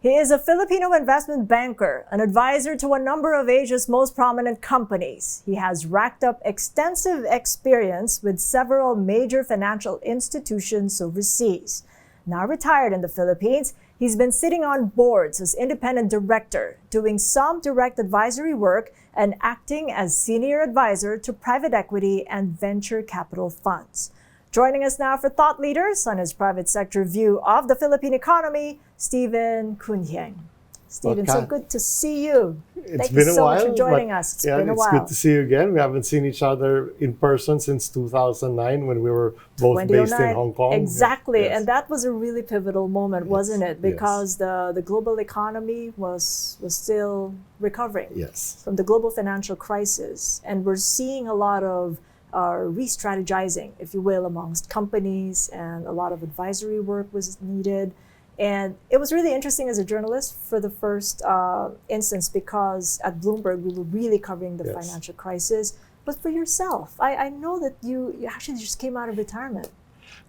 He is a Filipino investment banker, an advisor to a number of Asia's most prominent companies. He has racked up extensive experience with several major financial institutions overseas. Now retired in the Philippines, he's been sitting on boards as independent director, doing some direct advisory work and acting as senior advisor to private equity and venture capital funds. Joining us now for Thought Leaders on his private sector view of the Philippine economy, Stephen Cuunjieng. Stephen, so good to see you. Thank you so much for joining us. It's been a while. It's good to see you again. We haven't seen each other in person since 2009 when we were both based in Hong Kong. Exactly. Yes. And that was a really pivotal moment, wasn't it? Because the global economy was still recovering from the global financial crisis. And we're seeing a lot of re-strategizing, if you will, amongst companies, and a lot of advisory work was needed. And it was really interesting as a journalist for the first instance, because at Bloomberg, we were really covering the financial crisis. But for yourself, I know that you actually just came out of retirement.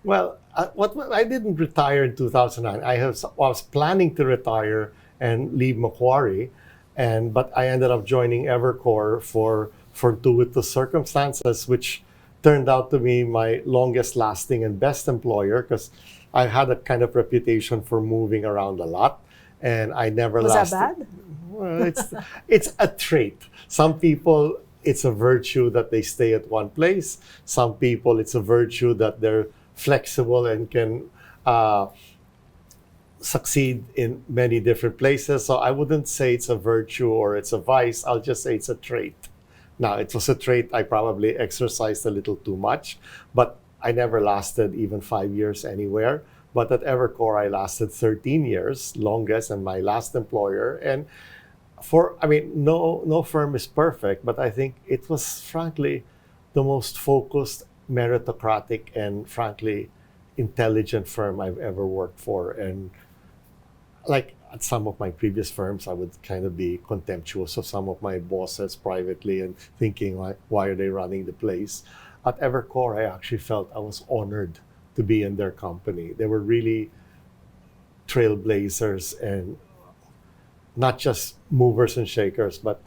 Well, I didn't retire in 2009. I was planning to retire and leave Macquarie, but I ended up joining Evercore for fortuitous circumstances, which turned out to be my longest lasting and best employer, because I had a kind of reputation for moving around a lot, and I never lasted. Was that bad? Well, it's a trait. Some people, it's a virtue that they stay at one place. Some people, it's a virtue that they're flexible and can succeed in many different places. So I wouldn't say it's a virtue or it's a vice. I'll just say it's a trait. Now, it was a trait I probably exercised a little too much, but I never lasted even 5 years anywhere. But at Evercore, I lasted 13 years, longest, and my last employer. And no firm is perfect, but I think it was frankly the most focused, meritocratic, and frankly intelligent firm I've ever worked for. And like at some of my previous firms, I would kind of be contemptuous of some of my bosses privately and thinking, like, why are they running the place? At Evercore, I actually felt I was honored to be in their company. They were really trailblazers and not just movers and shakers, but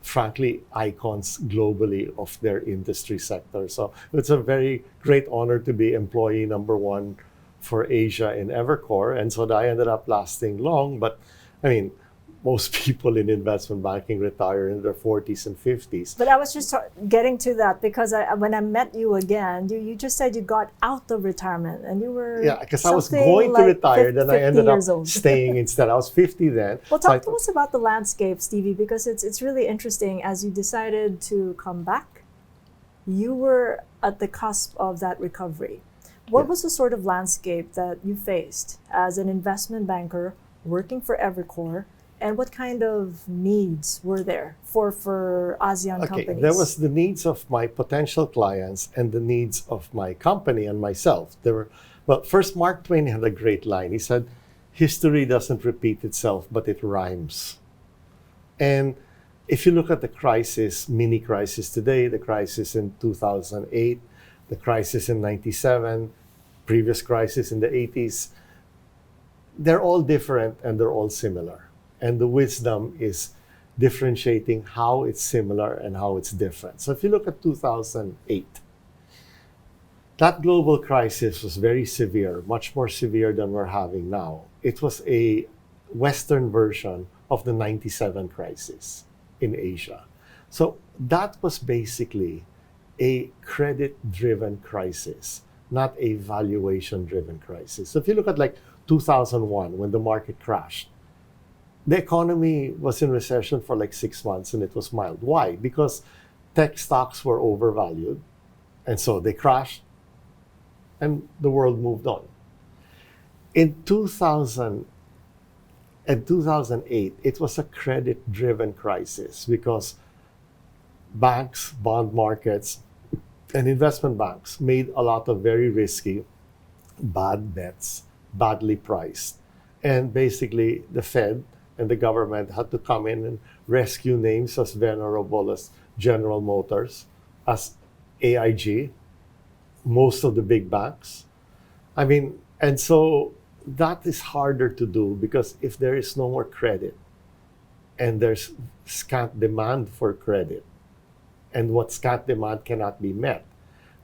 frankly, icons globally of their industry sector. So it's a very great honor to be employee number one for Asia in Evercore. And so I ended up lasting long, but I mean, most people in investment banking retire in their 40s and 50s. But I was just getting to that because when I met you again, you just said you got out of retirement and you were because I was going to retire, then I ended up staying instead. I was 50 then. Well, talk to us about the landscape, Stevie, because it's really interesting. As you decided to come back, you were at the cusp of that recovery. What was the sort of landscape that you faced as an investment banker working for Evercore? And what kind of needs were there for ASEAN companies? There was the needs of my potential clients and the needs of my company and myself. First, Mark Twain had a great line. He said, "History doesn't repeat itself, but it rhymes." And if you look at the mini crisis today, the crisis in 2008, the crisis in 97, previous crisis in the 80s, they're all different and they're all similar. And the wisdom is differentiating how it's similar and how it's different. So if you look at 2008, that global crisis was very severe, much more severe than we're having now. It was a Western version of the 97 crisis in Asia. So that was basically a credit-driven crisis, not a valuation-driven crisis. So if you look at like 2001, when the market crashed, the economy was in recession for like 6 months and it was mild. Why? Because tech stocks were overvalued, and so they crashed and the world moved on. In 2000 and 2008, it was a credit-driven crisis because banks, bond markets, and investment banks made a lot of very risky, bad bets, badly priced. And basically, the Fed and the government had to come in and rescue names as venerable as General Motors, as AIG, most of the big banks. And so that is harder to do because if there is no more credit and there's scant demand for credit, and what scant demand cannot be met,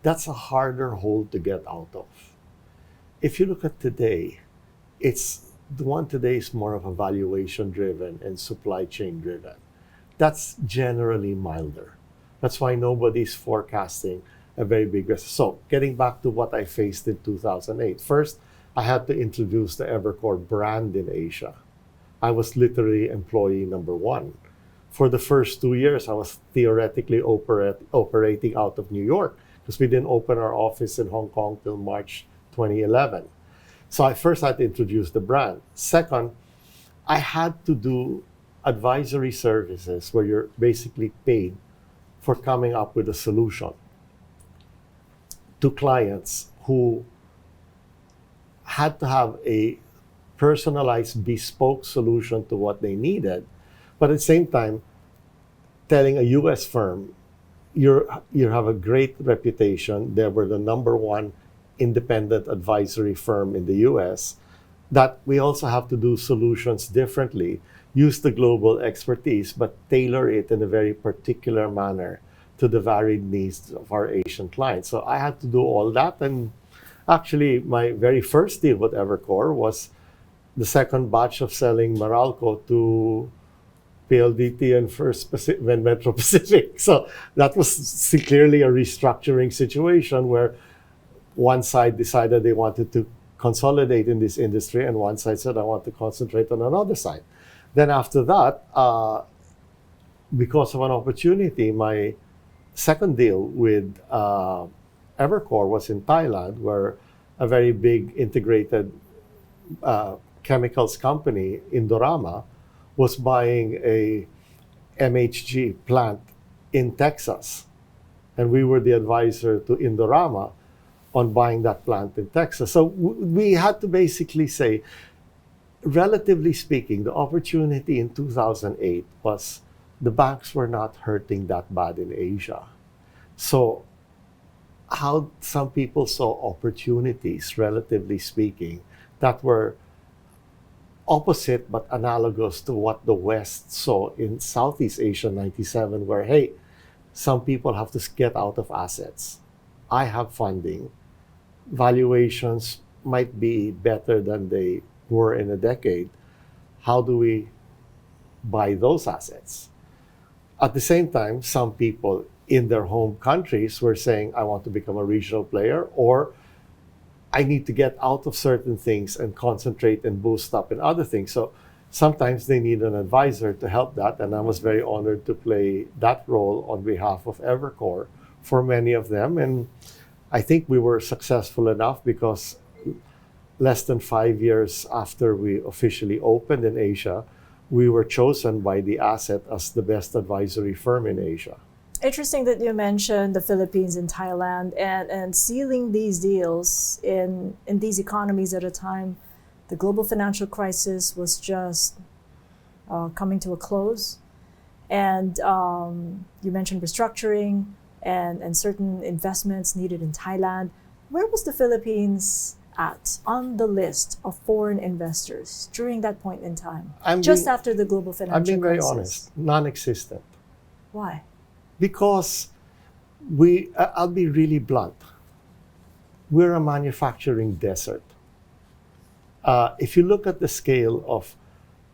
that's a harder hole to get out of. If you look at today, the one today is more of a valuation driven and supply chain driven. That's generally milder. That's why nobody's forecasting a very big risk. So getting back to what I faced in 2008, first, I had to introduce the Evercore brand in Asia. I was literally employee number one. For the first 2 years, I was theoretically operating out of New York because we didn't open our office in Hong Kong till March 2011. So I first had to introduce the brand. Second, I had to do advisory services where you're basically paid for coming up with a solution to clients who had to have a personalized, bespoke solution to what they needed, but at the same time, telling a U.S. firm, you have a great reputation. They were the number one independent advisory firm in the U.S., that we also have to do solutions differently, use the global expertise, but tailor it in a very particular manner to the varied needs of our Asian clients. So I had to do all that. And actually, my very first deal with Evercore was the second batch of selling Meralco to PLDT and when Metro Pacific. So that was clearly a restructuring situation where one side decided they wanted to consolidate in this industry, and one side said, I want to concentrate on another side. Then after that, because of an opportunity, my second deal with Evercore was in Thailand, where a very big integrated chemicals company, Indorama, was buying a MHG plant in Texas. And we were the advisor to Indorama on buying that plant in Texas. So we had to basically say, relatively speaking, the opportunity in 2008 was the banks were not hurting that bad in Asia. So how some people saw opportunities, relatively speaking, that were opposite but analogous to what the West saw in Southeast Asia 97, where, hey, some people have to get out of assets. I have funding. Valuations might be better than they were in a decade. How do we buy those assets? At the same time, some people in their home countries were saying, I want to become a regional player, or I need to get out of certain things and concentrate and boost up in other things. So sometimes they need an advisor to help that. And I was very honored to play that role on behalf of Evercore for many of them. And I think we were successful enough because less than 5 years after we officially opened in Asia, we were chosen by the Asset as the best advisory firm in Asia. Interesting that you mentioned the Philippines and Thailand and sealing these deals in these economies at a time the global financial crisis was just coming to a close. And you mentioned restructuring and certain investments needed in Thailand. Where was the Philippines at on the list of foreign investors during that point in time, after the global financial crisis? I'm being very honest, non-existent. Why? Because I'll be really blunt, we're a manufacturing desert. If you look at the scale of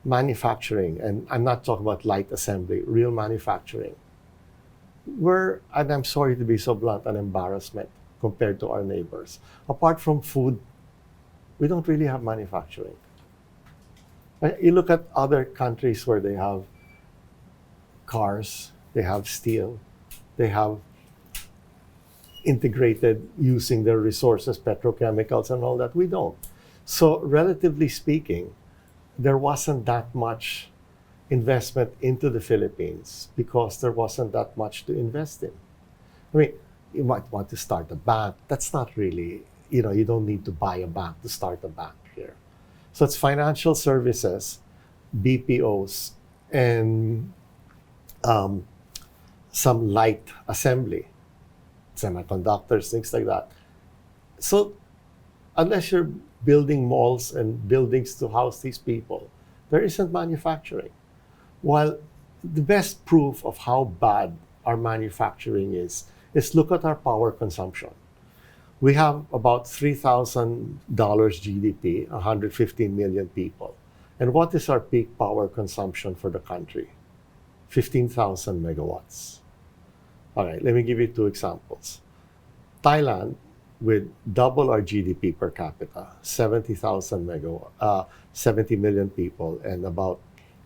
manufacturing, and I'm not talking about light assembly, real manufacturing, and I'm sorry to be so blunt, an embarrassment compared to our neighbors. Apart from food, we don't really have manufacturing. You look at other countries where they have cars, they have steel, they have integrated using their resources, petrochemicals and all that. We don't. So relatively speaking, there wasn't that much investment into the Philippines because there wasn't that much to invest in. I mean, you might want to start a bank. That's not really, you don't need to buy a bank to start a bank here. So it's financial services, BPOs, and some light assembly, semiconductors, things like that. So unless you're building malls and buildings to house these people. There isn't manufacturing. While the best proof of how bad our manufacturing is look at our power consumption. We have about $3,000 GDP, 115 million people. And what is our peak power consumption for the country? 15,000 megawatts. All right, let me give you two examples. Thailand, with double our GDP per capita, 70 million people, and about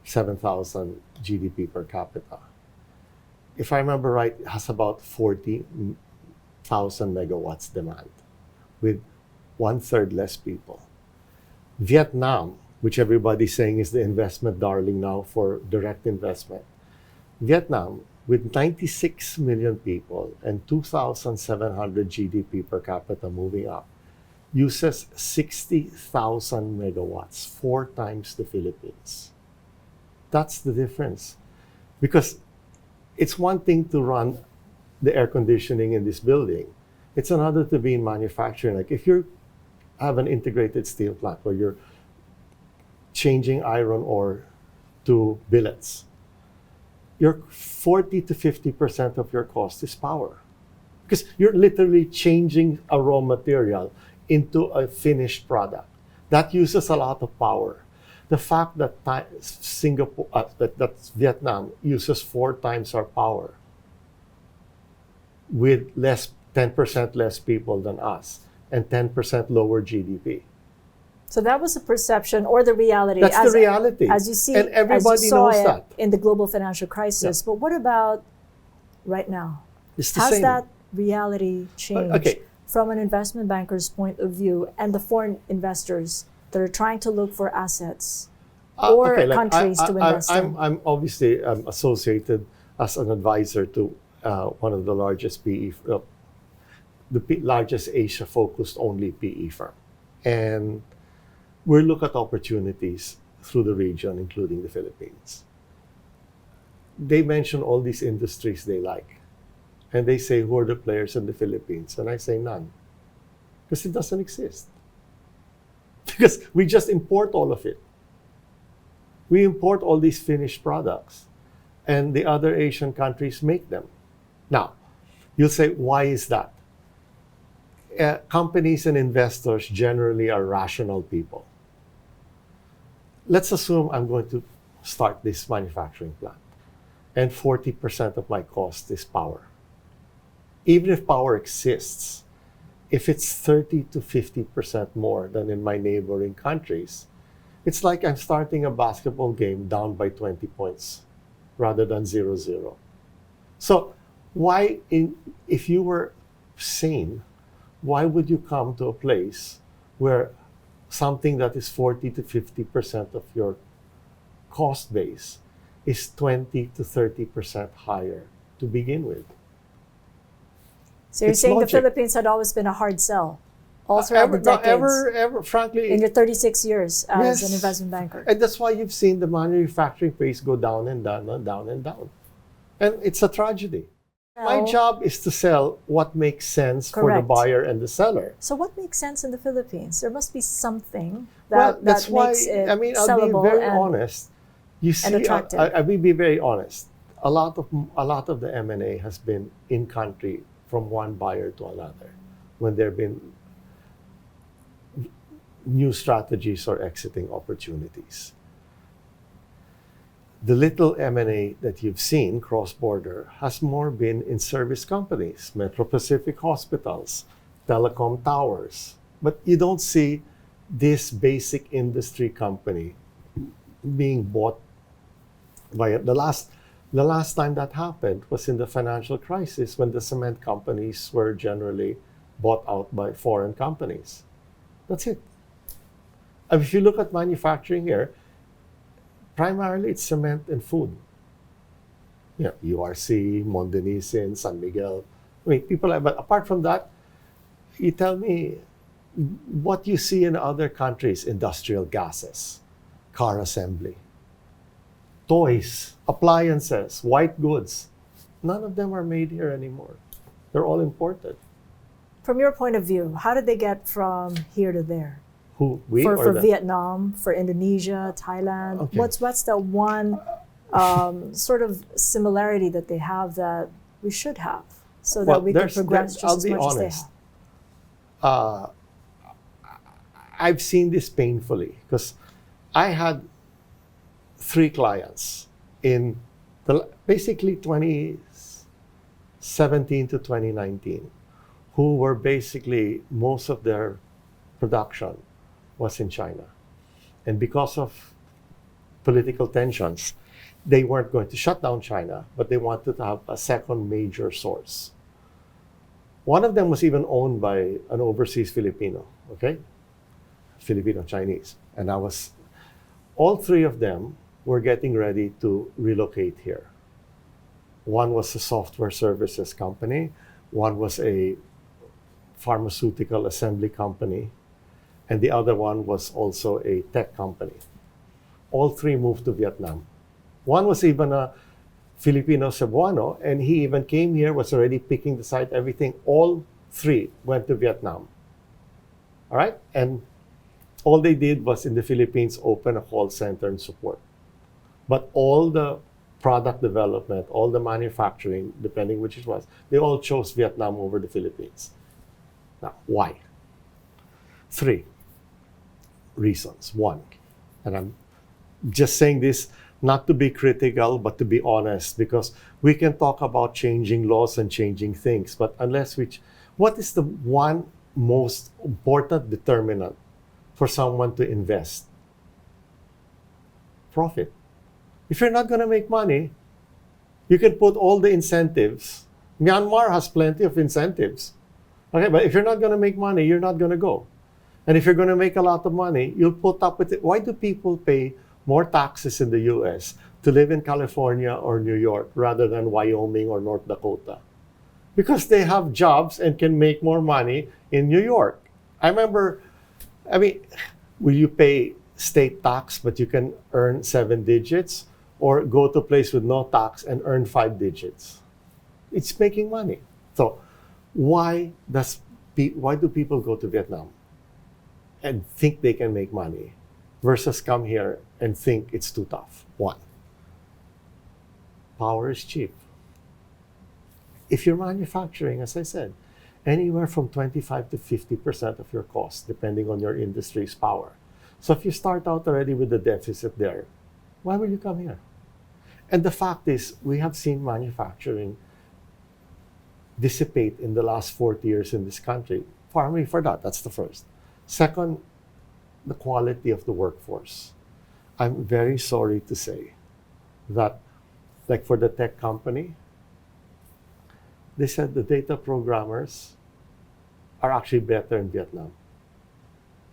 7,000 GDP per capita. If I remember right, it has about 40,000 megawatts demand, with 1/3 less people. Vietnam, which everybody's saying is the investment darling now for direct investment. Vietnam, with 96 million people and 2,700 GDP per capita moving up, uses 60,000 megawatts, 4 times the Philippines. That's the difference. Because it's one thing to run the air conditioning in this building. It's another to be in manufacturing. Like if you have an integrated steel plant where you're changing iron ore to billets, your 40 to 50% of your cost is power. Because you're literally changing a raw material into a finished product. That uses a lot of power. The fact that that Vietnam uses 4 times our power with 10% less people than us and 10% lower GDP. So that was the perception or the reality. That's the reality. As you see, and everybody as you saw knows it that. in the global financial crisis. Yeah. But what about right now? It's the Has same. that reality changed Okay. from an investment banker's point of view and the foreign investors that are trying to look for assets or countries to invest in? I'm obviously associated as an advisor to one of the largest largest Asia-focused only PE firm. And we look at opportunities through the region, including the Philippines. They mention all these industries they like. And they say, who are the players in the Philippines? And I say, none. Because it doesn't exist. Because we just import all of it. We import all these finished products. And the other Asian countries make them. Now, you'll say, why is that? Companies and investors generally are rational people. Let's assume I'm going to start this manufacturing plant, and 40% of my cost is power. Even if power exists, if it's 30 to 50% more than in my neighboring countries, it's like I'm starting a basketball game down by 20 points rather than 0-0. So if you were sane, why would you come to a place where something that is 40 to 50% of your cost base is 20 to 30% higher to begin with? So you're It's saying logic. the Philippines had always been a hard sell all throughout the decades frankly. in your 36 years as Yes. an investment banker. And that's why you've seen the manufacturing pace go down and down and down and down. And it's a tragedy. My Well, job is to sell what makes sense for the Correct. buyer and the seller. So what makes sense in the Philippines? There must be something Well, that that's why, makes it I'll be sellable very and honest. You see, attractive. I will be very honest. A lot of the M&A has been in country from one buyer to another when there have been new strategies or exiting opportunities. The little M&A that you've seen cross-border has more been in service companies, Metro Pacific hospitals, telecom towers. But you don't see this basic industry company being bought by the last time that happened was in the financial crisis when the cement companies were generally bought out by foreign companies. That's it. And if you look at manufacturing here, primarily it's cement and food. Yeah, URC, Mondenisin, San Miguel. I mean, but apart from that, you tell me what you see in other countries: industrial gases, car assembly, toys, appliances, white goods. None of them are made here anymore. They're all imported. from your point of view, how did they get from here to there? Who, we for or the, Vietnam, for Indonesia, Thailand? Okay. What's the one sort of similarity that they have that we should have, so that we can progress just as much as they have? I've seen this painfully because I had 3 clients in basically 2017 to 2019 who were basically, most of their production was in China. And because of political tensions, they weren't going to shut down China, but they wanted to have a second major source. One of them was even owned by an overseas Filipino, okay? Filipino-Chinese. And all 3 of them were getting ready to relocate here. One was a software services company, one was a pharmaceutical assembly company, and the other one was also a tech company. All 3 moved to Vietnam. One was even a Filipino Cebuano, and he even came here, was already picking the site, everything. All 3 went to Vietnam. All right? And all they did was in the Philippines open a call center and support. But all the product development, all the manufacturing, depending which it was, they all chose Vietnam over the Philippines. Now, why? 3 reasons. One, and I'm just saying this not to be critical, but to be honest, because we can talk about changing laws and changing things, but what is the one most important determinant for someone to invest? Profit. If you're not going to make money, you can put all the incentives. Myanmar has plenty of incentives. Okay, but if you're not going to make money, you're not going to go. And if you're going to make a lot of money, you'll put up with it. Why do people pay more taxes in the US to live in California or New York rather than Wyoming or North Dakota? Because they have jobs and can make more money in New York. Will you pay state tax, but you can earn 7 digits, or go to a place with no tax and earn 5 digits? It's making money. So why do people go to Vietnam and think they can make money versus come here and think it's too tough? One, power is cheap. If you're manufacturing, as I said, anywhere from 25 to 50% of your cost, depending on your industry's power. So if you start out already with the deficit there, why will you come here? And the fact is, we have seen manufacturing dissipate in the last 40 years in this country. For that, that's the first. Second, the quality of the workforce. I'm very sorry to say that, like for the tech company, they said the data programmers are actually better in Vietnam.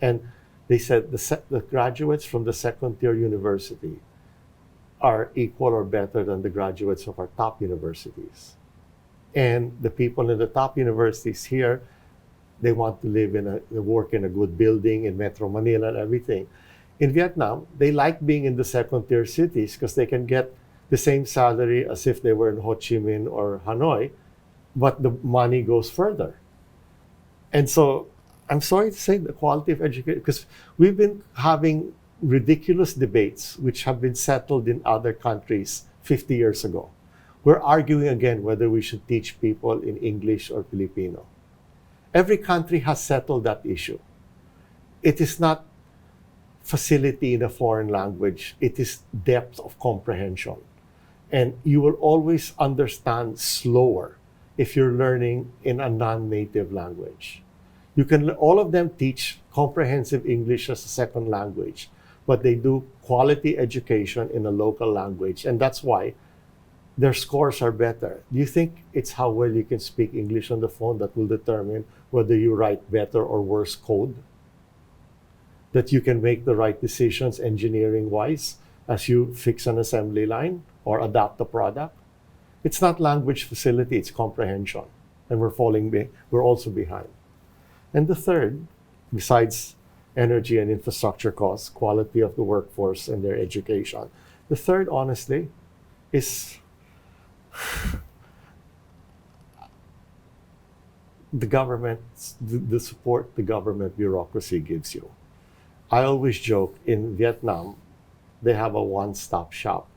And they said the graduates from the second-tier university are equal or better than the graduates of our top universities. And the people in the top universities here, they want to they work in a good building in Metro Manila and everything. In Vietnam, they like being in the second-tier cities because they can get the same salary as if they were in Ho Chi Minh or Hanoi, but the money goes further. And so I'm sorry to say the quality of education, because we've been having ridiculous debates which have been settled in other countries 50 years ago. We're arguing again whether we should teach people in English or Filipino. Every country has settled that issue. It is not facility in a foreign language, it is depth of comprehension. And you will always understand slower if you're learning in a non-native language. All of them teach comprehensive English as a second language, but they do quality education in a local language, and that's why their scores are better. Do you think it's how well you can speak English on the phone that will determine whether you write better or worse code? That you can make the right decisions engineering-wise as you fix an assembly line or adapt a product? It's not language facility, it's comprehension. And we're also behind. And the third, besides energy and infrastructure costs, quality of the workforce and their education, the third, honestly, is the government, the support the government bureaucracy gives you. I always joke, in Vietnam, they have a one-stop shop.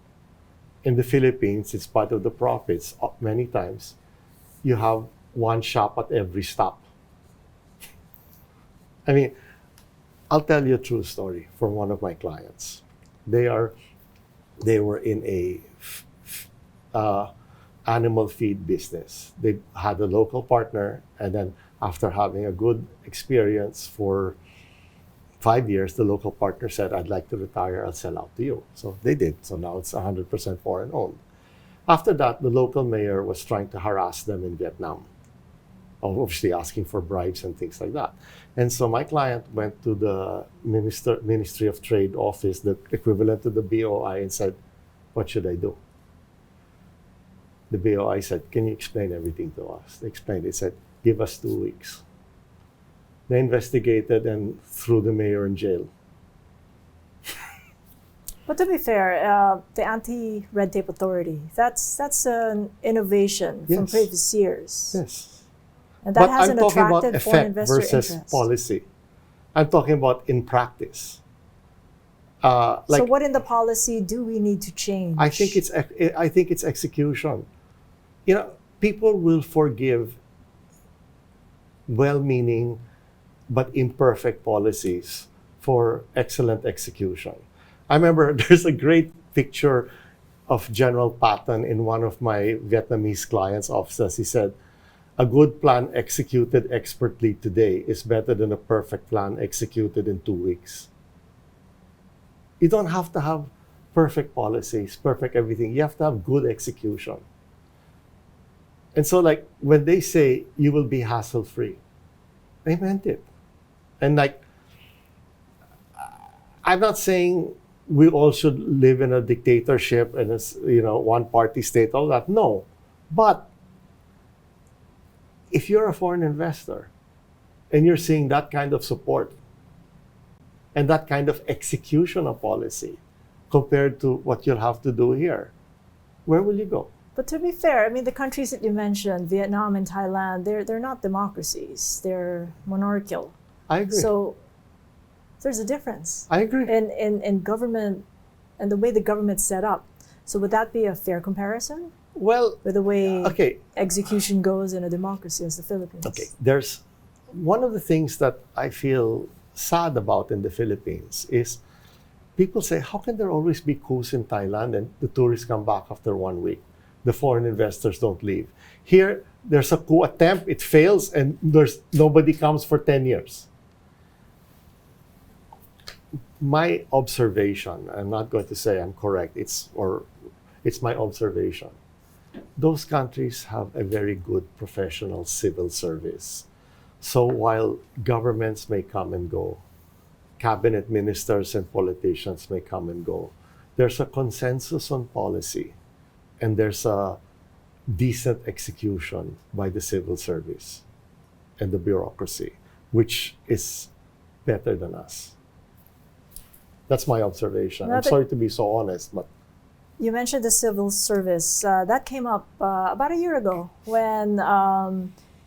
In the Philippines, it's part of the profits. Many times, you have one shop at every stop. I mean, I'll tell you a true story from one of my clients. They were in a uh, animal feed business. They had a local partner, and then after having a good experience for 5 years, the local partner said, "I'd like to retire. I'll sell out to you." So they did. So now it's 100% foreign owned. After that, the local mayor was trying to harass them in Vietnam, obviously asking for bribes and things like that. And so my client went to the Ministry of Trade office, the equivalent to the BOI, and said, "What should I do?" The BOI said, "Can you explain everything to us?" They explained. They said, "Give us 2 weeks." They investigated and threw the mayor in jail. But to be fair, the Anti-Red Tape Authority, that's an innovation from Yes. previous years. Yes. And that But hasn't I'm talking about attracted foreign effect investor versus interest. policy. I'm talking about in practice. So what in the policy do we need to change? I think it's execution. You know, people will forgive well-meaning but imperfect policies for excellent execution. I remember there's a great picture of General Patton in one of my Vietnamese clients' offices. He said, "A good plan executed expertly today is better than a perfect plan executed in 2 weeks." You don't have to have perfect policies, perfect everything. You have to have good execution. And so, like, when they say you will be hassle-free, they meant it. And like, I'm not saying we all should live in a dictatorship and a one-party state, all that. No, but if you're a foreign investor and you're seeing that kind of support and that kind of execution of policy compared to what you'll have to do here, where will you go? But to be fair, I mean, the countries that you mentioned, Vietnam and Thailand, they're not democracies. They're monarchical. I agree. So there's a difference I agree. in government and the way the government's set up. So would that be a fair comparison Well, with the way okay. execution goes in a democracy as the Philippines? Okay, there's one of the things that I feel sad about in the Philippines is people say, how can there always be coups in Thailand and the tourists come back after 1 week? The foreign investors don't leave. Here, there's a coup attempt, it fails, and nobody comes for 10 years. My observation, I'm not going to say I'm correct, it's my observation. Those countries have a very good professional civil service. So while governments may come and go, cabinet ministers and politicians may come and go, there's a consensus on policy and there's a decent execution by the civil service and the bureaucracy, which is better than us. That's my observation. I'm sorry to be so honest, but you mentioned the civil service. That came up about a year ago when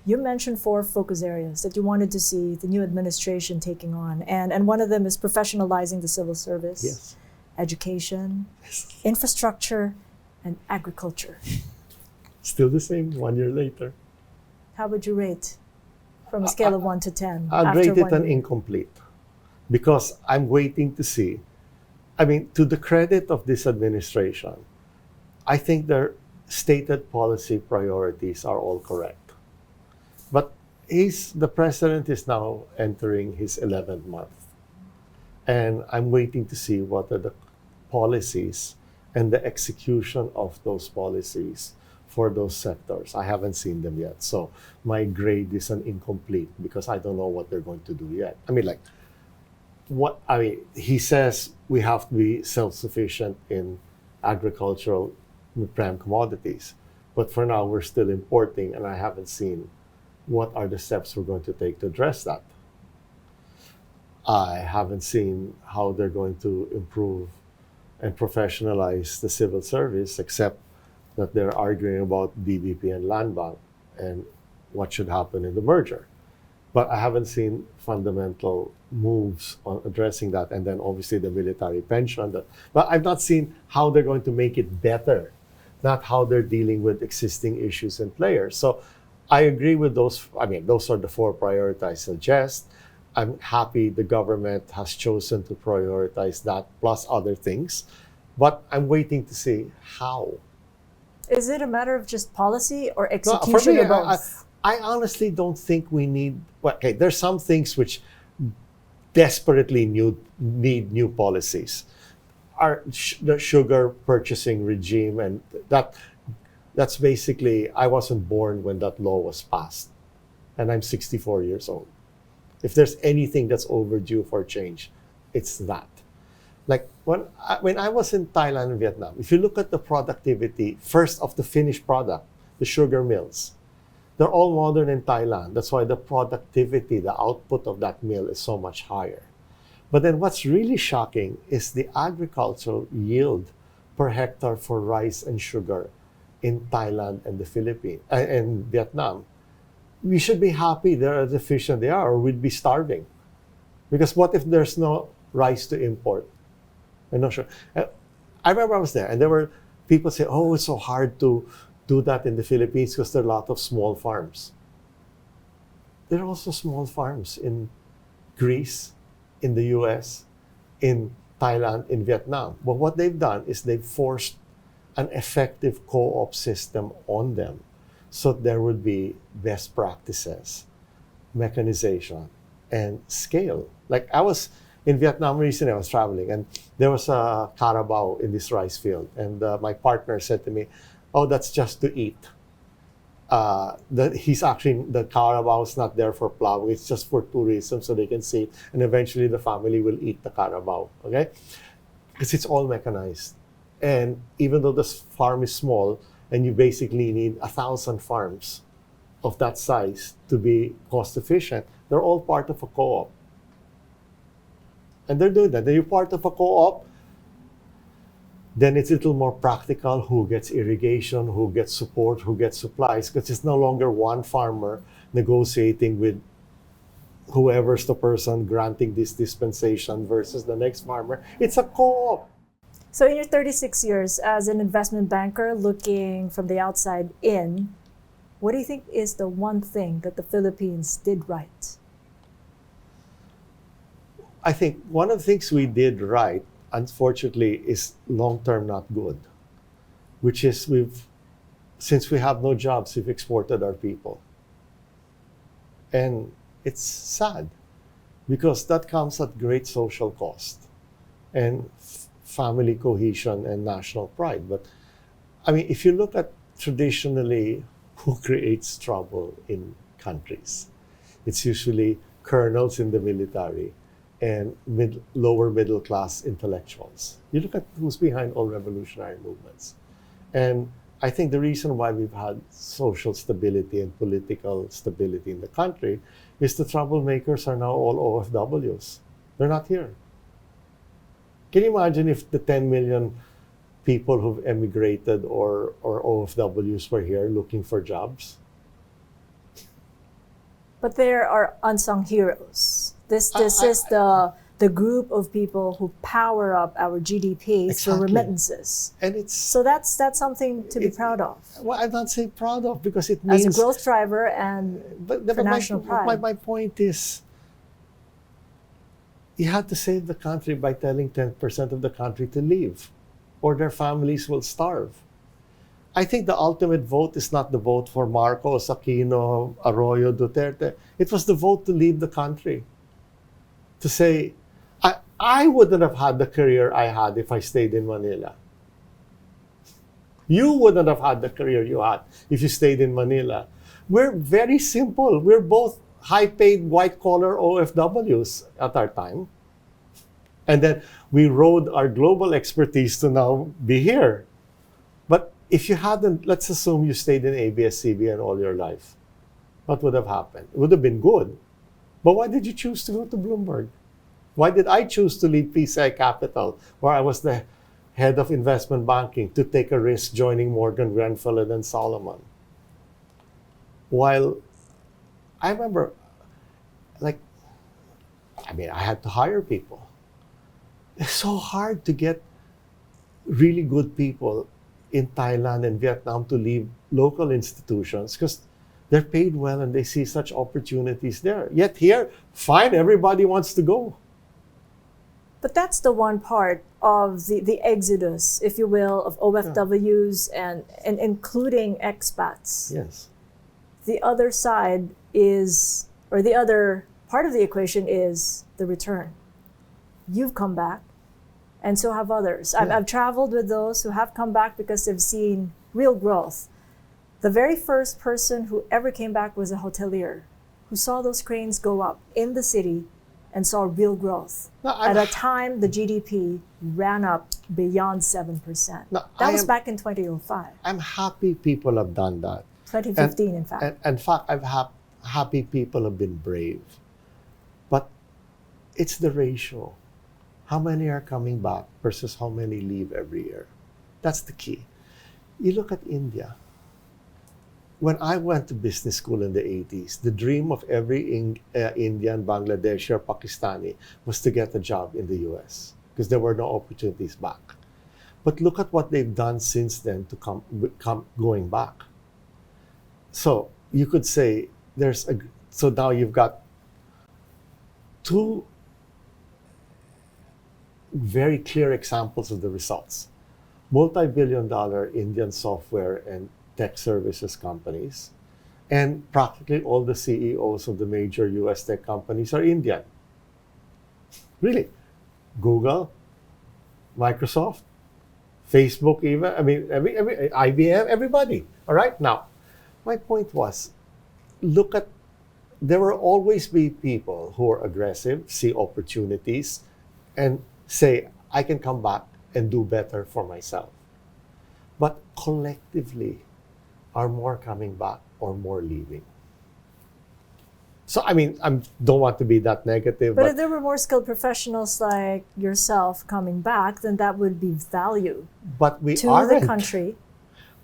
you mentioned 4 focus areas that you wanted to see the new administration taking on. And one of them is professionalizing the civil service, yes. Education, infrastructure, and agriculture. Still the same 1 year later. How would you rate from a scale of 1 to 10? I'd after rate it 1 an year? incomplete because I'm waiting to see. I mean, to the credit of this administration, I think their stated policy priorities are all correct. But the president is now entering his 11th month. And I'm waiting to see what are the policies and the execution of those policies for those sectors. I haven't seen them yet. So my grade is an incomplete because I don't know what they're going to do yet. I mean, he says we have to be self-sufficient in agricultural prime commodities. But for now, we're still importing, and I haven't seen what are the steps we're going to take to address that. I haven't seen how they're going to improve and professionalize the civil service, except that they're arguing about BBP and Land Bank and what should happen in the merger. but I haven't seen fundamental moves on addressing that. And then obviously the military pension. But I've not seen how they're going to make it better, not how they're dealing with existing issues and players. So I agree with those. I mean, those are the four priorities I suggest. I'm happy the government has chosen to prioritize that plus other things, but I'm waiting to see how. Is it a matter of just policy or No, execution for me, of both? I honestly don't think we need. Well, okay, there's some things which desperately need new policies. The sugar purchasing regime, and that's basically, I wasn't born when that law was passed, and I'm 64 years old. If there's anything that's overdue for change, it's that. Like when I was in Thailand and Vietnam, if you look at the productivity, first of the finished product, the sugar mills, they're all modern in Thailand. That's why the productivity, the output of that mill is so much higher. But then what's really shocking is the agricultural yield per hectare for rice and sugar in Thailand and the Philippines and Vietnam. We should be happy they're as efficient they are, or we'd be starving. Because what if there's no rice to import? I'm not sure. I remember I was there, and there were people say, "Oh, it's so hard to do that in the Philippines because there are a lot of small farms." There are also small farms in Greece, in the US, in Thailand, in Vietnam. But what they've done is they've forced an effective co-op system on them, so there would be best practices, mechanization, and scale. Like I was in Vietnam recently, I was traveling, and there was a carabao in this rice field. And my partner said to me, "Oh, that's just to eat." The carabao is not there for plowing, it's just for tourism so they can see it. And eventually the family will eat the carabao, okay? Because it's all mechanized. And even though this farm is small, and you basically need 1,000 farms of that size to be cost efficient, they're all part of a co-op. And they're doing that. Then you're part of a co-op, then it's a little more practical who gets irrigation, who gets support, who gets supplies, because it's no longer one farmer negotiating with whoever's the person granting this dispensation versus the next farmer. It's a co-op. So in your 36 years as an investment banker looking from the outside in, what do you think is the one thing that the Philippines did right? I think one of the things we did right, unfortunately, is long-term not good, which is since we have no jobs, we've exported our people. And it's sad because that comes at great social cost and family cohesion and national pride. But I mean, if you look at traditionally who creates trouble in countries, it's usually colonels in the military and lower middle class intellectuals. You look at who's behind all revolutionary movements. And I think the reason why we've had social stability and political stability in the country is the troublemakers are now all OFWs. They're not here. Can you imagine if the 10 million people who've emigrated or OFWs were here looking for jobs? But there are unsung heroes. This is the group of people who power up our GDP Exactly. through remittances. And So that's something to be proud of. Well, I'm not saying proud of because it means As a growth driver and for national pride. My point is, you had to save the country by telling 10% of the country to leave, or their families will starve. I think the ultimate vote is not the vote for Marcos, Aquino, Arroyo, Duterte. It was the vote to leave the country. To say, I wouldn't have had the career I had if I stayed in Manila. You wouldn't have had the career you had if you stayed in Manila. We're very simple. We're both high-paid, white-collar OFWs at our time. And then we rode our global expertise to now be here. But if you hadn't, let's assume you stayed in ABS-CBN all your life, what would have happened? It would have been good. But why did you choose to go to Bloomberg? Why did I choose to leave PCI Capital, where I was the head of investment banking, to take a risk joining Morgan Grenfell and Solomon? While I remember like, I mean, I had to hire people. It's so hard to get really good people in Thailand and Vietnam to leave local institutions because they're paid well and they see such opportunities there. Yet here, fine, everybody wants to go. But that's the one part of the exodus, if you will, of OFWs and including expats. Yes. The other side is, or the other part of the equation is the return. You've come back, and so have others. I've traveled with those who have come back because they've seen real growth. The very first person who ever came back was a hotelier who saw those cranes go up in the city and saw real growth. At a time, the GDP ran up beyond 7%. That was back in 2005. I'm happy people have done that. 2015, in fact. And in fact, I'm happy people have been brave. But it's the ratio. How many are coming back versus how many leave every year? That's the key. You look at India. When I went to business school in the 80s, the dream of every Indian, Bangladeshi, or Pakistani was to get a job in the US because there were no opportunities back. But look at what they've done since then to come going back. So you could say so now you've got two very clear examples of the results. Multi-billion-dollar Indian software and tech services companies, and practically all the CEOs of the major US tech companies are Indian. Really. Google, Microsoft, Facebook even, I mean, IBM, everybody. All right? Now, my point was, there will always be people who are aggressive, see opportunities, and say, I can come back and do better for myself. But collectively, are more coming back or more leaving? So, I mean, I don't want to be that negative. But if there were more skilled professionals like yourself coming back, then that would be value to the country.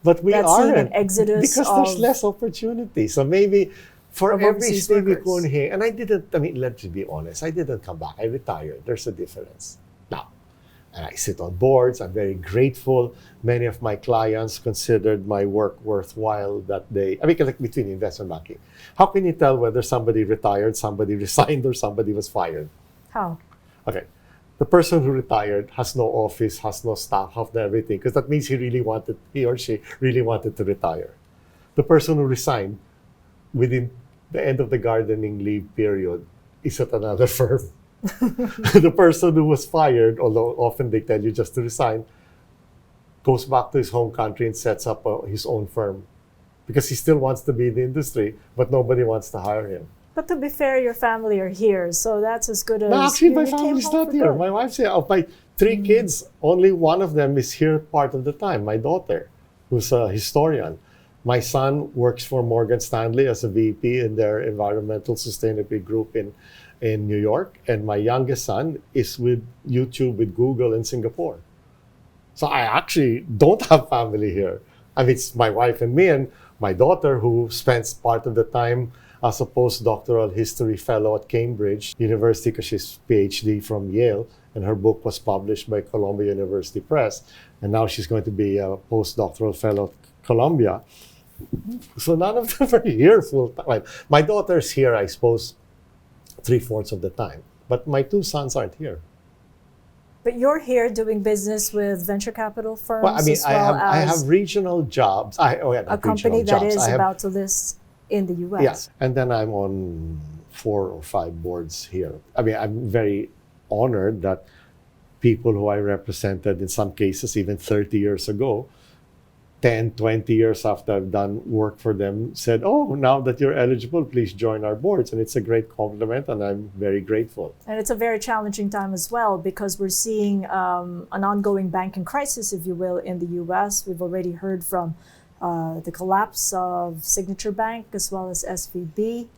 But we aren't. An exodus because there's less opportunity. So maybe for every Stephen Cuunjieng, and let's be honest, I didn't come back. I retired. There's a difference. Now, and I sit on boards. I'm very grateful. Many of my clients considered my work worthwhile that they, like between investment banking. How can you tell whether somebody retired, somebody resigned, or somebody was fired? How? Okay. The person who retired has no office, has no staff, has no everything, because that means he or she really wanted to retire. The person who resigned within the end of the gardening leave period is at another firm. The person who was fired, although often they tell you just to resign, goes back to his home country and sets up his own firm because he still wants to be in the industry, but nobody wants to hire him. But to be fair, your family are here, so that's as good as... No, actually, my family's not here. My wife's here. Of my 3 kids, only one of them is here part of the time, my daughter, who's a historian. My son works for Morgan Stanley as a VP in their environmental sustainability group in New York, and my youngest son is with YouTube, with Google in Singapore. So I actually don't have family here. It's my wife and me and my daughter, who spends part of the time as a postdoctoral history fellow at Cambridge University because she's PhD from Yale, and her book was published by Columbia University Press, and now she's going to be a postdoctoral fellow at Columbia. So none of them are here full time. My daughter's here, I suppose, 3/4 of the time. But my 2 sons aren't here. But you're here doing business with venture capital firms I have regional jobs. A company that is about to list in the US. Yes, and then I'm on 4 or 5 boards here. I'm very honored that people who I represented, in some cases even 30 years ago, 10, 20 years after I've done work for them, said, oh, now that you're eligible, please join our boards. And it's a great compliment, and I'm very grateful. And it's a very challenging time as well, because we're seeing an ongoing banking crisis, if you will, in the US. We've already heard from the collapse of Signature Bank as well as SVB.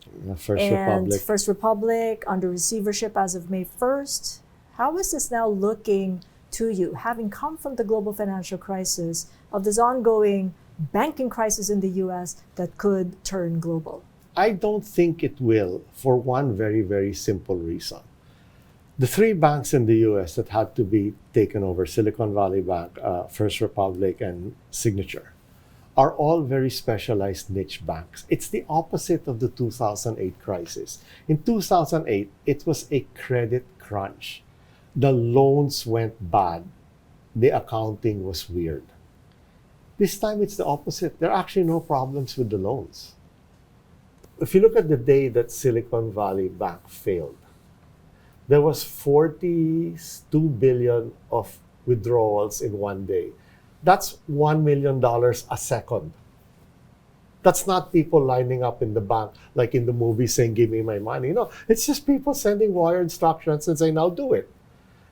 First Republic under receivership as of May 1st. How is this now looking to you, having come from the global financial crisis, of this ongoing banking crisis in the US that could turn global? I don't think it will for one very, very simple reason. The three banks in the US that had to be taken over, Silicon Valley Bank, First Republic, and Signature, are all very specialized niche banks. It's the opposite of the 2008 crisis. In 2008, it was a credit crunch. The loans went bad. The accounting was weird. This time, it's the opposite. There are actually no problems with the loans. If you look at the day that Silicon Valley Bank failed, there was 42 billion of withdrawals in one day. That's $1 million a second. That's not people lining up in the bank like in the movie saying, give me my money. No, it's just people sending wire instructions and saying, now do it.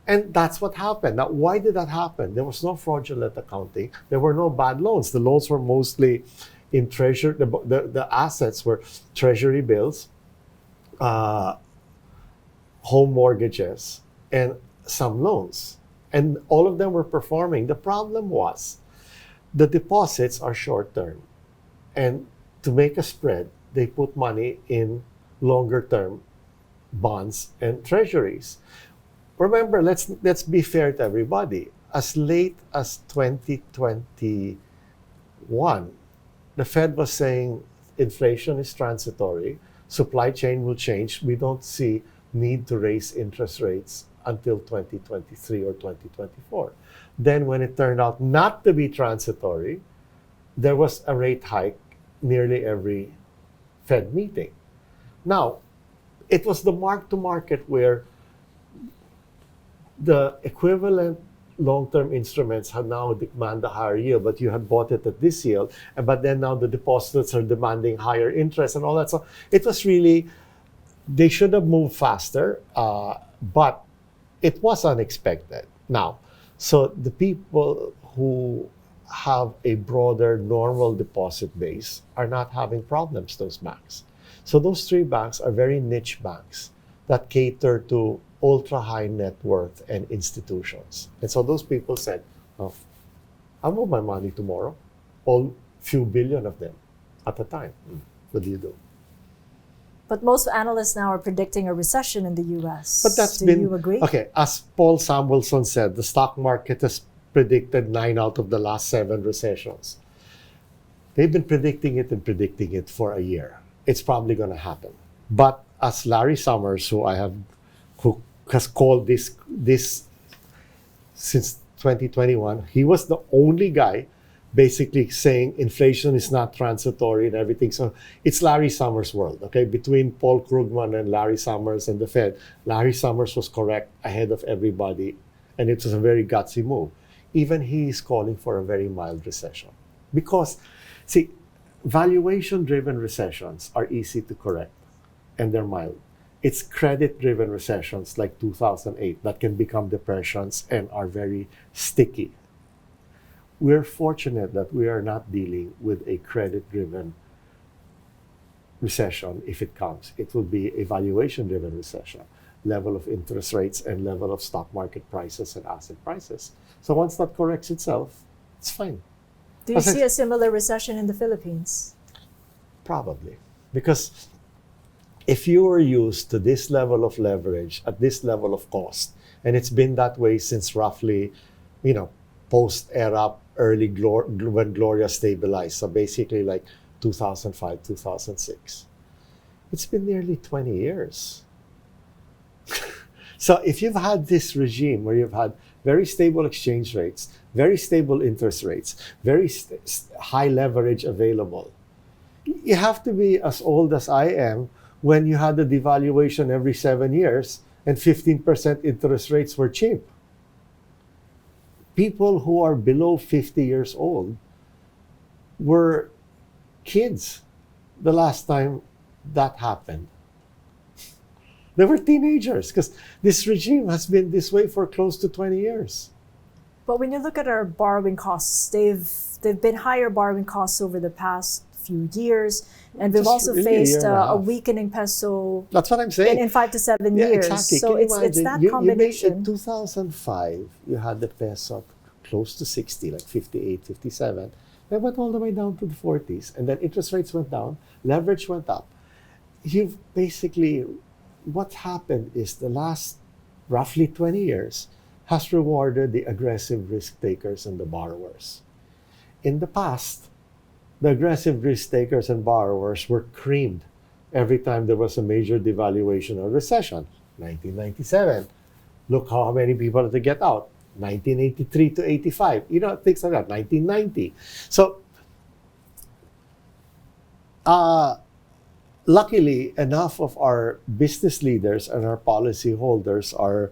And that's what happened. Now, why did that happen? There was no fraudulent accounting. There were no bad loans. The loans were mostly in treasury. The assets were treasury bills, home mortgages, and some loans. And all of them were performing. The problem was the deposits are short-term. And to make a spread, they put money in longer-term bonds and treasuries. Remember, let's be fair to everybody. As late as 2021, the Fed was saying inflation is transitory, supply chain will change. We don't see need to raise interest rates until 2023 or 2024. Then when it turned out not to be transitory, there was a rate hike nearly every Fed meeting. Now, it was the mark-to-market where the equivalent long-term instruments had now demand a higher yield, but you had bought it at this yield, but then now the depositors are demanding higher interest and all that. So it was really, they should have moved faster, but it was unexpected. Now, so the people who have a broader normal deposit base are not having problems, those banks. So those three banks are very niche banks that cater to ultra high net worth and institutions. And so those people said, oh, I'll move my money tomorrow. All few billion of them at a time. What do you do? But most analysts now are predicting a recession in the US. But that's do you agree? Okay, as Paul Samuelson said, the stock market has predicted 9 out of the last 7 recessions. They've been predicting it for a year. It's probably going to happen. But as Larry Summers, who has called this since 2021, he was the only guy basically saying inflation is not transitory and everything. So it's Larry Summers' world, okay? Between Paul Krugman and Larry Summers and the Fed, Larry Summers was correct ahead of everybody, and it was a very gutsy move. Even he is calling for a very mild recession. Because, see, valuation-driven recessions are easy to correct, and they're mild. It's credit-driven recessions like 2008 that can become depressions and are very sticky. We're fortunate that we are not dealing with a credit-driven recession if it comes. It will be a valuation-driven recession, level of interest rates and level of stock market prices and asset prices. So once that corrects itself, it's fine. Do you see a similar recession in the Philippines? Probably. Because if you were used to this level of leverage at this level of cost, and it's been that way since roughly, post-ERA, when Gloria stabilized, so basically like 2005, 2006. It's been nearly 20 years. So if you've had this regime where you've had very stable exchange rates, very stable interest rates, very high leverage available, you have to be as old as I am when you had a devaluation every 7 years and 15% interest rates were cheap. People who are below 50 years old were kids the last time that happened. They were teenagers because this regime has been this way for close to 20 years. But when you look at our borrowing costs, they've been higher borrowing costs over the past few years, and we've also faced a weakening peso. That's what I'm saying. In 5 to 7 years. Exactly. So it's that combination. In 2005, you had the peso close to 60, like 58, 57. They went all the way down to the 40s, and then interest rates went down, leverage went up. you've basically, what happened is the last roughly 20 years has rewarded the aggressive risk takers and the borrowers. In the past, the aggressive risk takers and borrowers were creamed every time there was a major devaluation or recession. 1997, look how many people had to get out. 1983 to 85, things like that. 1990. So, luckily, enough of our business leaders and our policy holders are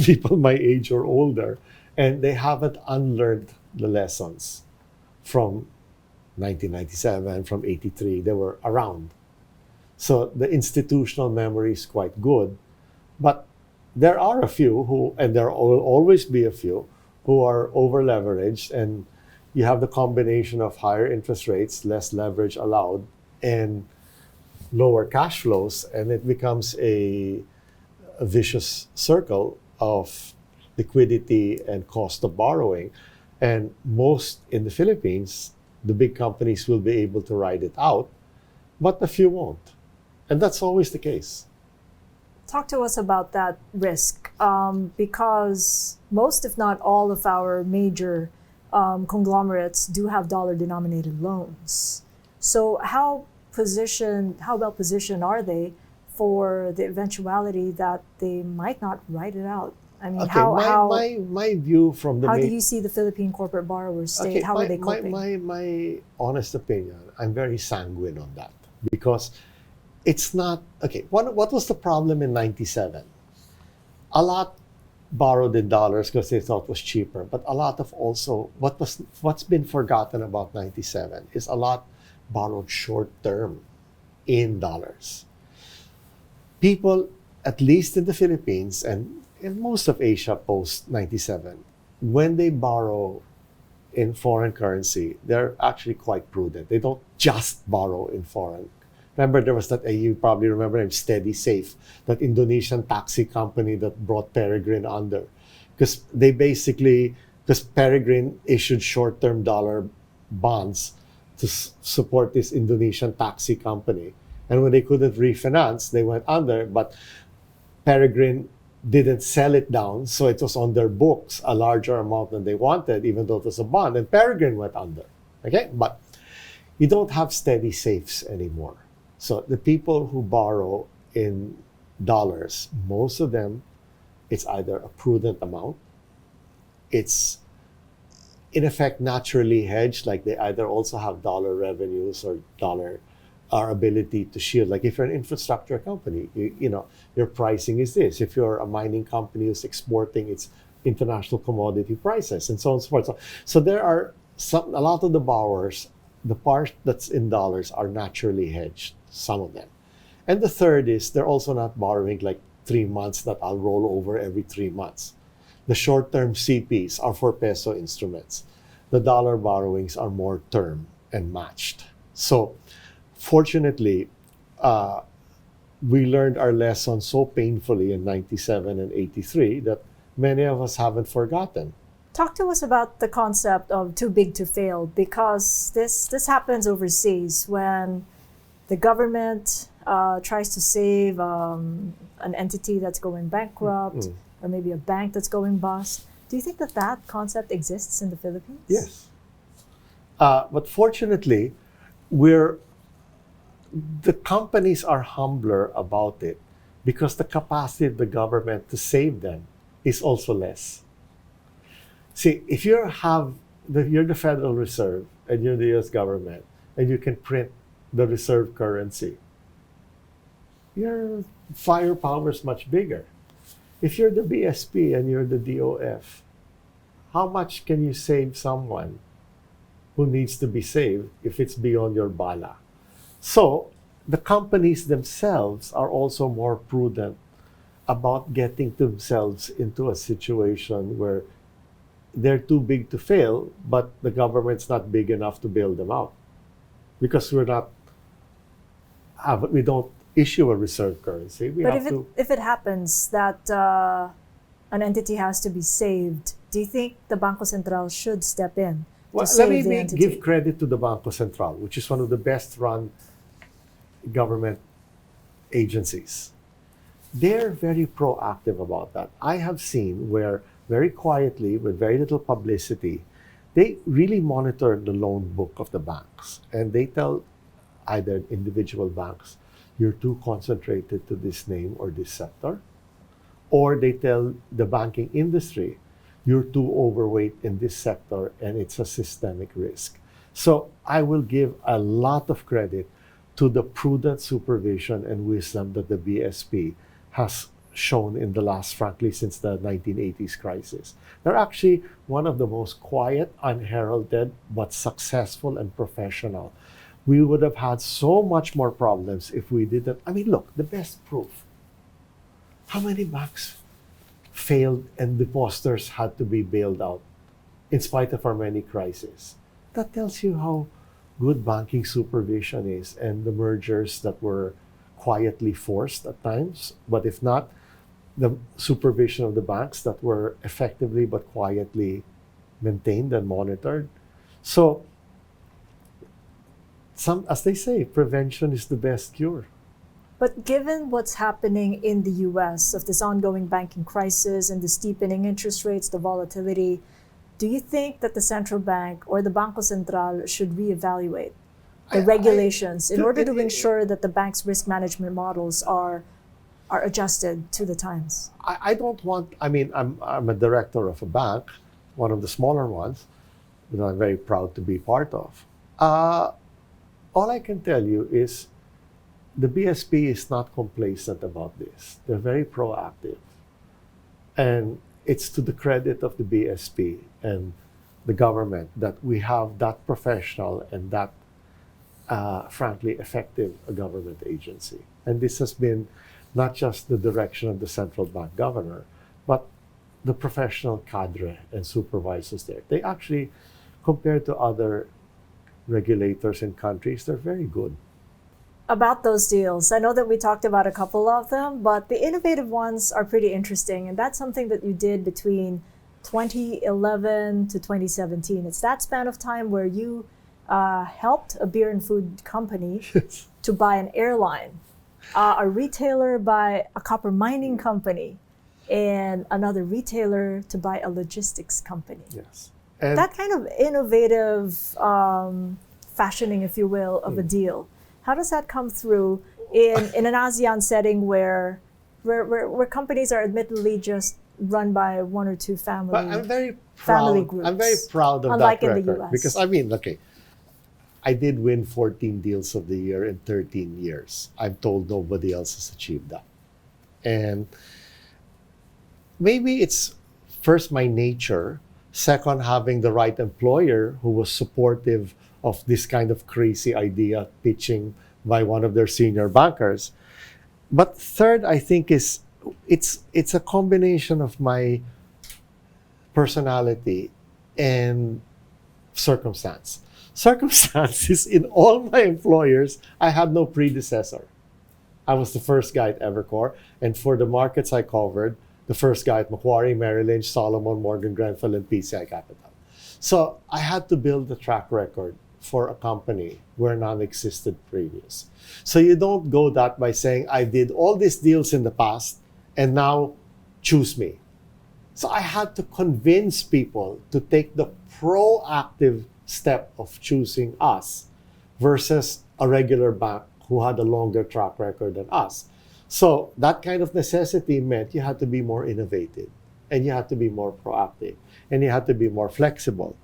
people my age or older, and they haven't unlearned the lessons from 1997, from 83. They were around. So the institutional memory is quite good, but there are a few who, and there will always be a few, who are over-leveraged, and you have the combination of higher interest rates, less leverage allowed, and lower cash flows, and it becomes a vicious circle of liquidity and cost of borrowing. And most in the Philippines, the big companies will be able to ride it out, but a few won't. And that's always the case. Talk to us about that risk, because most, if not all, of our major conglomerates do have dollar-denominated loans. So how well positioned are they for the eventuality that they might not ride it out? I mean, okay, my view from the how do you see the Philippine corporate borrowers state? Okay, how are they coping? My honest opinion, I'm very sanguine on that, because it's not okay. What was the problem in '97? A lot borrowed in dollars because they thought it was cheaper, but a lot of also what's been forgotten about '97 is a lot borrowed short term in dollars. People, at least in the Philippines and in most of Asia post '97, when they borrow in foreign currency, they're actually quite prudent. They don't just borrow in foreign. Remember, there was that, you probably remember him, Steady Safe, that Indonesian taxi company that brought Peregrine under. Because Peregrine issued short-term dollar bonds to support this Indonesian taxi company. And when they couldn't refinance, they went under, but Peregrine didn't sell it down, so it was on their books, a larger amount than they wanted, even though it was a bond, and Peregrine went under. Okay? But you don't have steady safes anymore. So the people who borrow in dollars, most of them, it's either a prudent amount, it's in effect naturally hedged, like they either also have dollar revenues or our ability to shield. Like if you're an infrastructure company, your pricing is this. If you're a mining company who's exporting, it's international commodity prices, and so on and so forth. So there are a lot of the borrowers, the part that's in dollars are naturally hedged, some of them. And the third is they're also not borrowing like 3 months that I'll roll over every 3 months. The short-term CPs are for peso instruments. The dollar borrowings are more term and matched. So fortunately, we learned our lesson so painfully in 97 and 83 that many of us haven't forgotten. Talk to us about the concept of too big to fail, because this happens overseas when the government tries to save an entity that's going bankrupt, or maybe a bank that's going bust. Do you think that concept exists in the Philippines? Yes. But fortunately, the companies are humbler about it because the capacity of the government to save them is also less. See, if you're the Federal Reserve and you're the US government and you can print the reserve currency, your firepower is much bigger. If you're the BSP and you're the DOF, how much can you save someone who needs to be saved if it's beyond your bala? So the companies themselves are also more prudent about getting themselves into a situation where they're too big to fail, but the government's not big enough to bail them out. Because we don't issue a reserve currency. If it happens that an entity has to be saved, do you think the Bangko Sentral should step in to save the entity? Give credit to the Bangko Sentral, which is one of the best run government agencies. They're very proactive about that. I have seen where very quietly, with very little publicity, they really monitor the loan book of the banks, and they tell either individual banks, you're too concentrated to this name or this sector, or they tell the banking industry, you're too overweight in this sector and it's a systemic risk. So I will give a lot of credit to the prudent supervision and wisdom that the BSP has shown in the last, frankly, since the 1980s crisis. They're actually one of the most quiet, unheralded, but successful and professional. We would have had so much more problems if we didn't. I mean, look, the best proof. How many banks failed and depositors had to be bailed out in spite of our many crises? That tells you how good banking supervision is, and the mergers that were quietly forced at times, but if not, the supervision of the banks that were effectively but quietly maintained and monitored. So, as they say, prevention is the best cure. But given what's happening in the US of this ongoing banking crisis and the steepening interest rates, the volatility, do you think that the central bank or the Banco Central should reevaluate the regulations in order to ensure that the bank's risk management models are adjusted to the times? I don't want, I mean, I'm a director of a bank, one of the smaller ones, that I'm very proud to be part of. All I can tell you is the BSP is not complacent about this. They're very proactive. And it's to the credit of the BSP and the government that we have that professional and that, frankly, effective government agency. And this has been not just the direction of the central bank governor, but the professional cadre and supervisors there. They actually, compared to other regulators in countries, they're very good. About those deals, I know that we talked about a couple of them, but the innovative ones are pretty interesting. And that's something that you did between 2011 to 2017. It's that span of time where you helped a beer and food company to buy an airline, a retailer buy a copper mining company, and another retailer to buy a logistics company. Yes. And that kind of innovative fashioning, if you will, of a deal. How does that come through in an ASEAN setting where companies are admittedly just run by one or two family groups? I'm very proud of unlike that in record. the US. Because, I mean, okay, I did win 14 deals of the year in 13 years. I'm told nobody else has achieved that. And maybe it's first my nature, second having the right employer who was supportive of this kind of crazy idea pitching by one of their senior bankers. But third, I think it's a combination of my personality and circumstance. Circumstance is in all my employers, I had no predecessor. I was the first guy at Evercore, and for the markets I covered, the first guy at Macquarie, Merrill Lynch, Solomon, Morgan Grenfell, and PCI Capital. So I had to build a track record for a company where none existed previous. So you don't go that by saying, I did all these deals in the past, and now choose me. So I had to convince people to take the proactive step of choosing us versus a regular bank who had a longer track record than us. So that kind of necessity meant you had to be more innovative, and you had to be more proactive, and you had to be more flexible.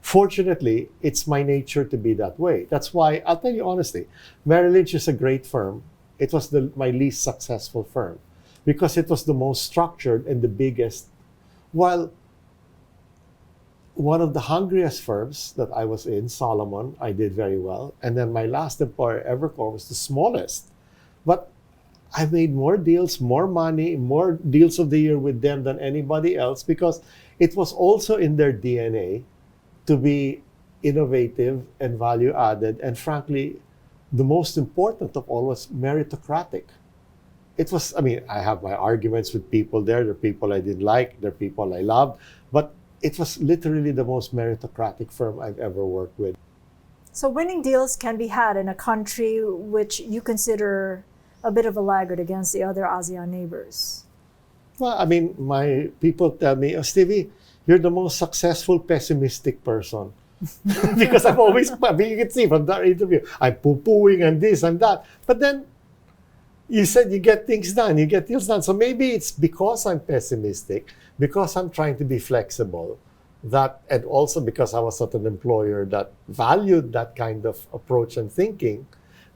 Fortunately, it's my nature to be that way. That's why, I'll tell you honestly, Merrill Lynch is a great firm. It was my least successful firm because it was the most structured and the biggest. While one of the hungriest firms that I was in, Solomon, I did very well. And then my last employer, Evercore, was the smallest. But I made more deals, more money, more deals of the year with them than anybody else because it was also in their DNA to be innovative and value added. And frankly, the most important of all was meritocratic. It was, I mean, I have my arguments with people there. There are people I didn't like, there are people I loved, but it was literally the most meritocratic firm I've ever worked with. So winning deals can be had in a country which you consider a bit of a laggard against the other ASEAN neighbors? Well, I mean, my people tell me, oh, Stevie, you're the most successful pessimistic person. Because I'm always, I mean, you can see from that interview, I'm poo-pooing and this and that. But then you said you get things done, you get deals done. So maybe it's because I'm pessimistic, because I'm trying to be flexible, that, and also because I was at an employer that valued that kind of approach and thinking,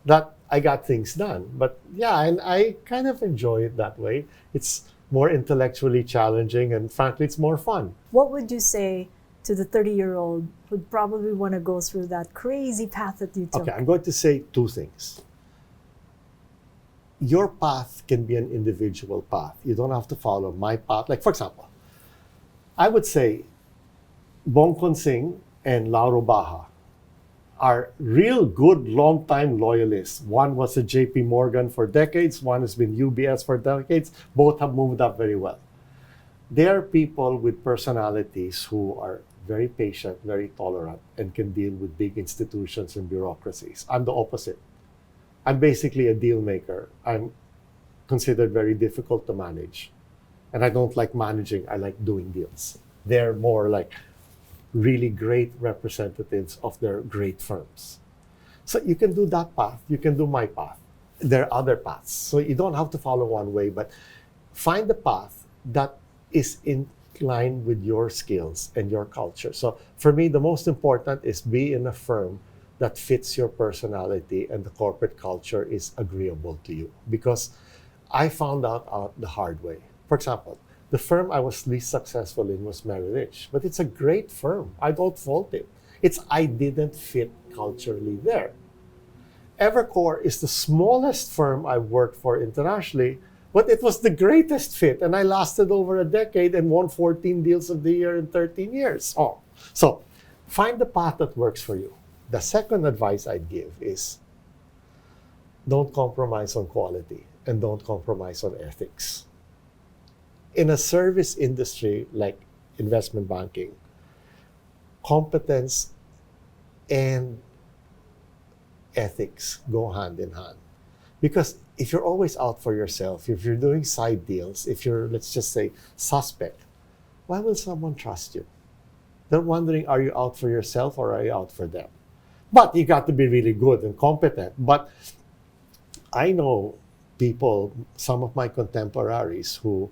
that I got things done. But yeah, and I kind of enjoy it that way. It's more intellectually challenging, and frankly, it's more fun. What would you say to the 30-year-old who'd probably want to go through that crazy path that you took? Okay, I'm going to say two things. Your path can be an individual path. You don't have to follow my path. Like, for example, I would say Bong Kun Sing and Lauro Baja are real good long-time loyalists. One was at JP Morgan for decades. One has been UBS for decades. Both have moved up very well. They are people with personalities who are very patient, very tolerant, and can deal with big institutions and bureaucracies. I'm the opposite. I'm basically a deal maker. I'm considered very difficult to manage. And I don't like managing, I like doing deals. They're more like really great representatives of their great firms. So you can do that path, you can do my path. There are other paths. So you don't have to follow one way, but find the path that is in line with your skills and your culture. So for me, the most important is be in a firm that fits your personality and the corporate culture is agreeable to you. Because I found out the hard way. For example, the firm I was least successful in was Merrill Lynch, but it's a great firm. I don't fault it. It's I didn't fit culturally there. Evercore is the smallest firm I worked for internationally, but it was the greatest fit, and I lasted over a decade and won 14 deals of the year in 13 years. Oh, so find the path that works for you. The second advice I'd give is don't compromise on quality and don't compromise on ethics. In a service industry like investment banking, competence and ethics go hand in hand. Because if you're always out for yourself, if you're doing side deals, if you're, let's just say, suspect, why will someone trust you? They're wondering, are you out for yourself or are you out for them? But you got to be really good and competent. But I know people, some of my contemporaries who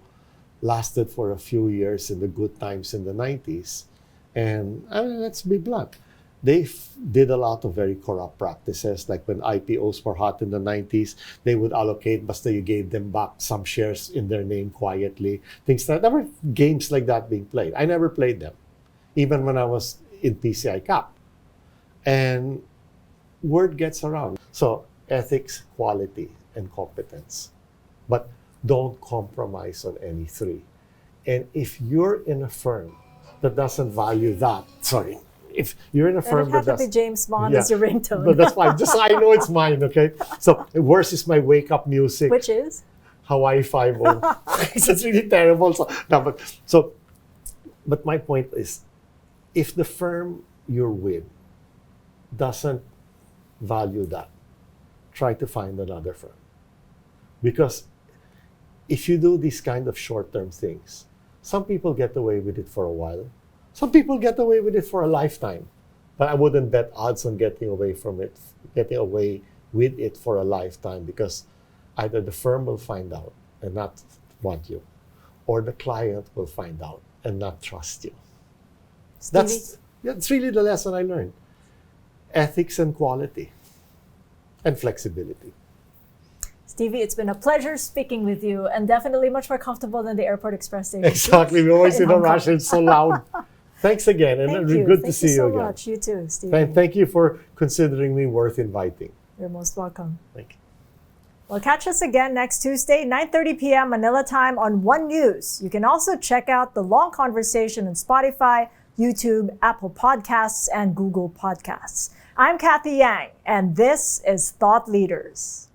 lasted for a few years in the good times in the 90s. And I mean, let's be blunt. They did a lot of very corrupt practices. Like when IPOs were hot in the 90s, they would allocate, basta you gave them back some shares in their name quietly. Things like that. There were games like that being played. I never played them, even when I was in PCI Cap. And word gets around. So ethics, quality, and competence. But don't compromise on any three. And if you're in a firm that doesn't value that, if you're in a firm that doesn't, be James Bond as your ringtone. But that's fine. Just so I know it's mine, okay? So worse is my wake-up music. Which is? Hawaii Five-O. It's really terrible. But my point is, if the firm you're with doesn't value that, try to find another firm. Because if you do these kind of short-term things, some people get away with it for a while. Some people get away with it for a lifetime. But I wouldn't bet odds on getting away with it for a lifetime, because either the firm will find out and not want you, or the client will find out and not trust you. That's really the lesson I learned. Ethics and quality and flexibility. Stevie, it's been a pleasure speaking with you, and definitely much more comfortable than the Airport Express station. Exactly. We're always in a rush. It's so loud. Thanks again. And good to see you again. Thank you so much. You too, Stevie. Thank you for considering me worth inviting. You're most welcome. Thank you. Well, catch us again next Tuesday, 9:30 p.m. Manila time on One News. You can also check out the long conversation on Spotify, YouTube, Apple Podcasts, and Google Podcasts. I'm Kathy Yang, and this is Thought Leaders.